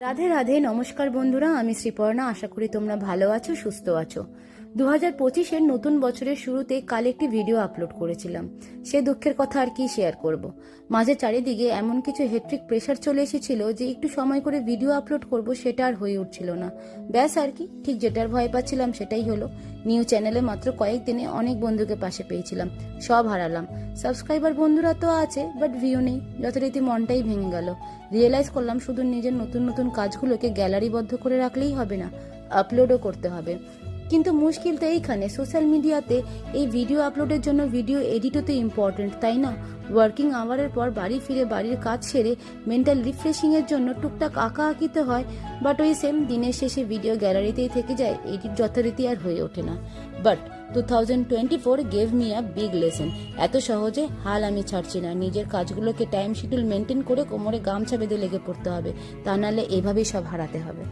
রাধে রাধে, নমস্কার বন্ধুরা। আমি শ্রীপর্ণা। আশা করি তোমরা ভালো আছো, সুস্থ আছো। 2025-এর নতুন বছরের শুরুতে কাল একটি ভিডিও আপলোড করেছিলাম। সে দুঃখের কথা আর কি শেয়ার করব। মাঝে চারিদিকে এমন কিছু হেট্রিক প্রেশার চলে এসেছিল যে একটু সময় করে ভিডিও আপলোড করব সেটা আর হয়ে উঠছিল না। ব্যাস আর কি, ঠিক যেটার ভয় পাচ্ছিলাম সেটাই হলো। নিউ চ্যানেলে মাত্র কয়েকদিনে অনেক বন্ধুকে পাশে পেয়েছিলাম, সব হারালাম। সাবস্ক্রাইবার বন্ধুরা তো আছে, বাট ভিউ নেই। যথারীতি মনটাই ভেঙে গেল। রিয়েলাইজ করলাম শুধু নিজের নতুন নতুন কাজগুলোকে গ্যালারিবদ্ধ করে রাখলেই হবে না, আপলোডও করতে হবে। কিন্তু মুশকিল তো এইখানে, সোশ্যাল মিডিয়াতে এই ভিডিও আপলোডের জন্য ভিডিও এডিটও তো ইম্পর্টেন্ট, তাই না? ওয়ার্কিং আওয়ারের পর বাড়ি ফিরে বাড়ির কাজ সেরে মেন্টাল রিফ্রেশিংয়ের জন্য টুকটাক আঁকা আঁকিতে হয়, বাট ওই সেম দিনের শেষে ভিডিও গ্যালারিতেই থেকে যায়, এডিট যথারীতি আর হয়ে ওঠে না। But 2024 gave me a big lesson. এত সহজে হাল আমি ছাড়ছি না। নিজের কাজগুলোকে টাইম শিডিউল মেনটেন করে কোমরে গামছা বেঁধে লেগে পড়তে হবে, তা নাহলে এভাবেই সব হারাতে হবে।